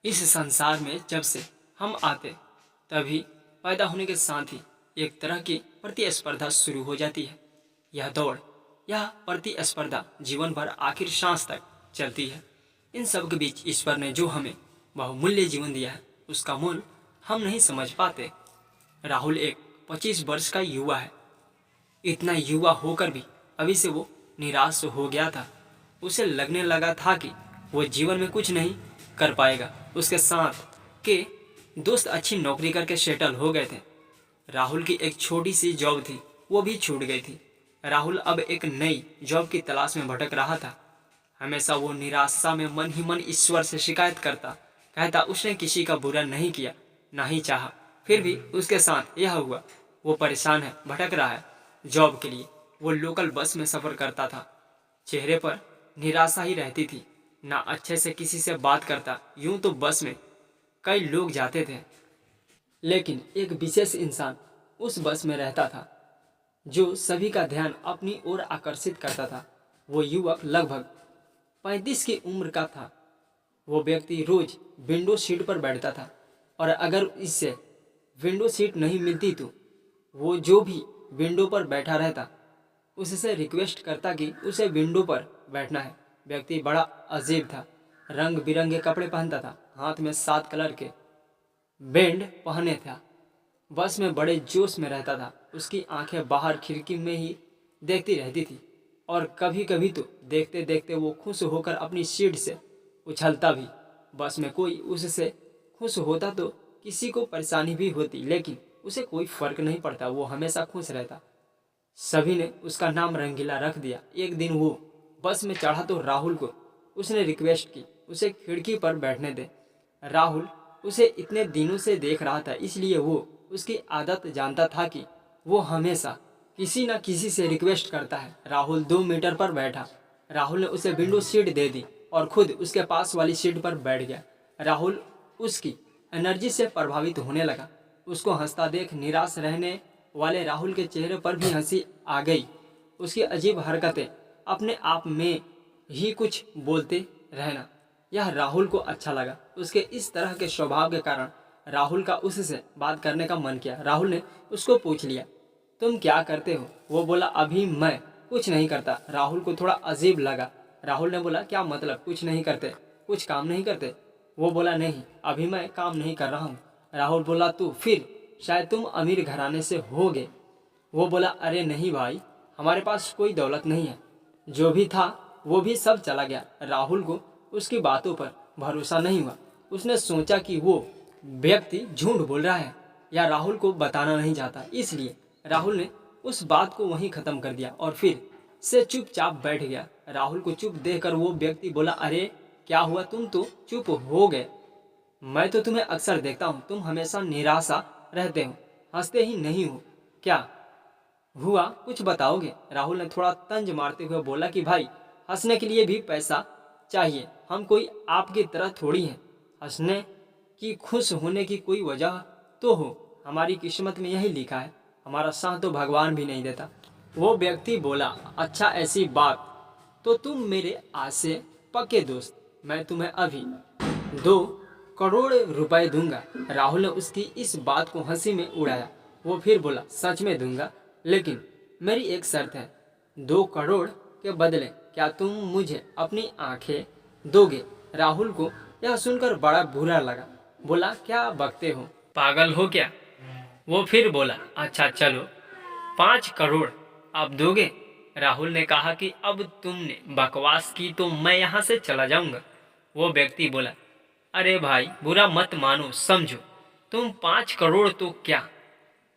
इस संसार में जब से हम आते तभी पैदा होने के साथ ही एक तरह की प्रतिस्पर्धा शुरू हो जाती है। यह दौड़, यह प्रतिस्पर्धा जीवन भर आखिर सांस तक चलती है। इन सब के बीच ईश्वर ने जो हमें बहुमूल्य जीवन दिया है उसका मूल्य हम नहीं समझ पाते। राहुल एक 25 वर्ष का युवा है। इतना युवा होकर भी अभी से वो निराश हो गया था। उसे लगने लगा था कि वो जीवन में कुछ नहीं कर पाएगा। उसके साथ के दोस्त अच्छी नौकरी करके सेटल हो गए थे। राहुल की एक छोटी सी जॉब थी, वो भी छूट गई थी। राहुल अब एक नई जॉब की तलाश में भटक रहा था। हमेशा वो निराशा में मन ही मन ईश्वर से शिकायत करता, कहता उसने किसी का बुरा नहीं किया, ना ही चाहा, फिर भी उसके साथ यह हुआ। वो परेशान है, भटक रहा है जॉब के लिए। वो लोकल बस में सफ़र करता था। चेहरे पर निराशा ही रहती थी, ना अच्छे से किसी से बात करता। यूं तो बस में कई लोग जाते थे, लेकिन एक विशेष इंसान उस बस में रहता था जो सभी का ध्यान अपनी ओर आकर्षित करता था। वो युवक लगभग 35 की उम्र का था। वो व्यक्ति रोज विंडो सीट पर बैठता था और अगर इससे विंडो सीट नहीं मिलती तो वो जो भी विंडो पर बैठा रहता उससे रिक्वेस्ट करता कि उसे विंडो पर बैठना है। व्यक्ति बड़ा अजीब था। रंग बिरंगे कपड़े पहनता था, हाथ में 7 कलर के बैंड पहने था। बस में बड़े जोश में रहता था। उसकी आंखें बाहर खिड़की में ही देखती रहती थी और कभी कभी तो देखते देखते वो खुश होकर अपनी सीट से उछलता भी। बस में कोई उससे खुश होता तो किसी को परेशानी भी होती, लेकिन उसे कोई फर्क नहीं पड़ता। वो हमेशा खुश रहता। सभी ने उसका नाम रंगीला रख दिया। एक दिन वो बस में चढ़ा तो राहुल को उसने रिक्वेस्ट की उसे खिड़की पर बैठने दे। राहुल उसे इतने दिनों से देख रहा था, इसलिए वो उसकी आदत जानता था कि वो हमेशा किसी न किसी से रिक्वेस्ट करता है। राहुल 2 मीटर पर बैठा। राहुल ने उसे विंडो सीट दे दी और खुद उसके पास वाली सीट पर बैठ गया। राहुल उसकी एनर्जी से प्रभावित होने लगा। उसको हंसता देख निराश रहने वाले राहुल के चेहरे पर भी हंसी आ गई। उसकी अजीब हरकतें, अपने आप में ही कुछ बोलते रहना, यह राहुल को अच्छा लगा। उसके इस तरह के स्वभाव के कारण राहुल का उससे बात करने का मन किया। राहुल ने उसको पूछ लिया, तुम क्या करते हो? वो बोला, अभी मैं कुछ नहीं करता। राहुल को थोड़ा अजीब लगा। राहुल ने बोला, क्या मतलब कुछ नहीं करते, कुछ काम नहीं करते? वो बोला, नहीं, अभी मैं काम नहीं कर रहा हूँ। राहुल बोला, तो फिर शायद तुम अमीर घराने से होगे। वो बोला, अरे नहीं भाई, हमारे पास कोई दौलत नहीं है। जो भी था वो भी सब चला गया। राहुल को उसकी बातों पर भरोसा नहीं हुआ। उसने सोचा कि वो व्यक्ति झूठ बोल रहा है या राहुल को बताना नहीं चाहता, इसलिए राहुल ने उस बात को वहीं ख़त्म कर दिया और फिर से चुपचाप बैठ गया। राहुल को चुप देखकर वो व्यक्ति बोला, अरे क्या हुआ, तुम तो चुप हो गए। मैं तो तुम्हें अक्सर देखता हूँ, तुम हमेशा निराशा रहते हो, हंसते ही नहीं हो। क्या हुआ, कुछ बताओगे? राहुल ने थोड़ा तंज मारते हुए बोला कि भाई, हंसने के लिए भी पैसा चाहिए। हम कोई आपकी तरह थोड़ी हैं। हंसने की, खुश होने की कोई वजह तो हो। हमारी किस्मत में यही लिखा है। हमारा साथ तो भगवान भी नहीं देता। वो व्यक्ति बोला, अच्छा ऐसी बात तो तुम मेरे आज से पक्के दोस्त। मैं तुम्हें अभी 2 करोड़ रुपए दूंगा। राहुल ने उसकी इस बात को हंसी में उड़ाया। वो फिर बोला, सच में दूंगा, लेकिन मेरी एक शर्त है। 2 करोड़ के बदले क्या तुम मुझे अपनी आंखें दोगे? राहुल को यह सुनकर बड़ा बुरा लगा। बोला, क्या बकते हो, पागल हो क्या? वो फिर बोला, अच्छा चलो, 5 करोड़ आप दोगे? राहुल ने कहा कि अब तुमने बकवास की तो मैं यहाँ से चला जाऊँगा। वो व्यक्ति बोला, अरे भाई, बुरा मत मानो, समझो, तुम 5 करोड़ तो क्या,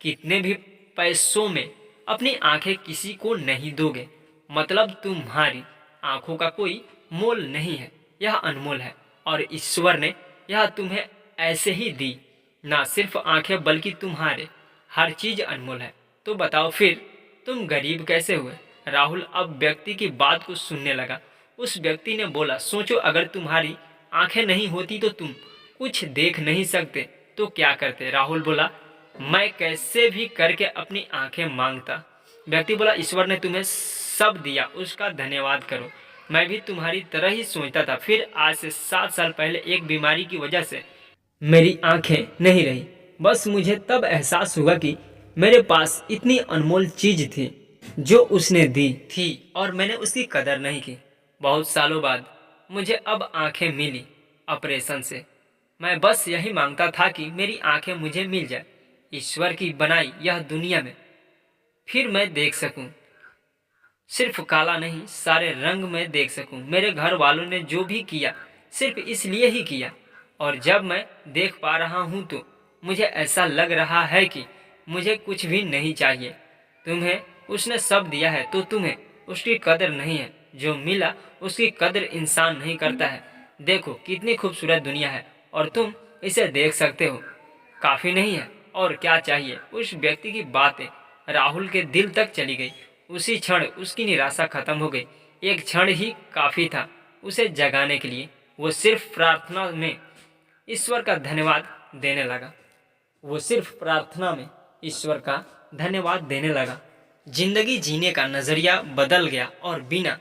कितने भी पैसों में अपनी आंखें किसी को नहीं दोगे। मतलब तुम्हारी आंखों का कोई मोल नहीं है, यह अनमोल है और ईश्वर ने यह तुम्हें ऐसे ही दी। ना सिर्फ आंखें बल्कि तुम्हारे हर चीज अनमोल है। तो बताओ फिर तुम गरीब कैसे हुए? राहुल अब व्यक्ति की बात को सुनने लगा। उस व्यक्ति ने बोला, सोचो, अगर तुम्हारी आंखें नहीं होती तो तुम कुछ देख नहीं सकते तो क्या करते? राहुल बोला, मैं कैसे भी करके अपनी आंखें मांगता। व्यक्ति बोला, ईश्वर ने तुम्हें सब दिया, उसका धन्यवाद करो। मैं भी तुम्हारी तरह ही सोचता था। फिर आज से 7 साल पहले एक बीमारी की वजह से मेरी आंखें नहीं रही। बस मुझे तब एहसास हुआ कि मेरे पास इतनी अनमोल चीज थी जो उसने दी थी और मैंने उसकी कदर नहीं की। बहुत सालों बाद मुझे अब आंखें मिली ऑपरेशन से। मैं बस यही मांगता था कि मेरी आंखें मुझे मिल जाए, ईश्वर की बनाई यह दुनिया में फिर मैं देख सकूं। सिर्फ काला नहीं, सारे रंग में देख सकूं। मेरे घर वालों ने जो भी किया सिर्फ इसलिए ही किया, और जब मैं देख पा रहा हूं तो मुझे ऐसा लग रहा है कि मुझे कुछ भी नहीं चाहिए। तुम्हें उसने सब दिया है तो तुम्हें उसकी कदर नहीं है। जो मिला उसकी कदर इंसान नहीं करता है। देखो कितनी खूबसूरत दुनिया है और तुम इसे देख सकते हो। काफी नहीं है और क्या चाहिए। उस व्यक्ति की बातें राहुल के दिल तक चली गई। उसी क्षण उसकी निराशा खत्म हो गई। एक क्षण ही काफी था उसे जगाने के लिए। वो सिर्फ प्रार्थना में ईश्वर का धन्यवाद देने लगा। वो सिर्फ प्रार्थना में ईश्वर का धन्यवाद देने लगा। जिंदगी जीने का नजरिया बदल गया और बिना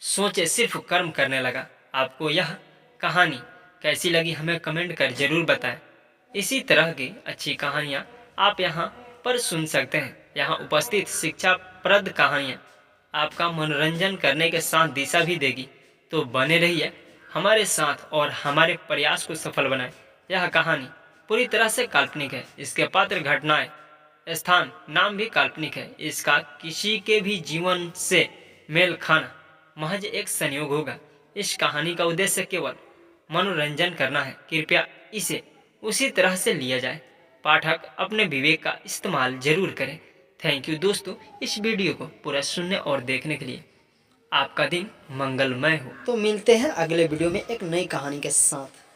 सोचे सिर्फ कर्म करने लगा। आपको यह कहानी कैसी लगी हमें कमेंट कर जरूर बताएं। इसी तरह की अच्छी कहानियाँ आप यहाँ पर सुन सकते हैं। यहाँ उपस्थित शिक्षाप्रद कहानियाँ आपका मनोरंजन करने के साथ दिशा भी देगी। तो बने रहिए हमारे साथ और हमारे प्रयास को सफल बनाएं। यह कहानी पूरी तरह से काल्पनिक है। इसके पात्र, घटनाएं, स्थान, नाम भी काल्पनिक है। इसका किसी के भी जीवन से मेल खाना महज एक संयोग होगा। इस कहानी का उद्देश्य केवल मनोरंजन करना है। कृपया इसे उसी तरह से लिया जाए। पाठक अपने विवेक का इस्तेमाल जरूर करें। थैंक यू दोस्तों, इस वीडियो को पूरा सुनने और देखने के लिए। आपका दिन मंगलमय हो। तो मिलते हैं अगले वीडियो में एक नई कहानी के साथ।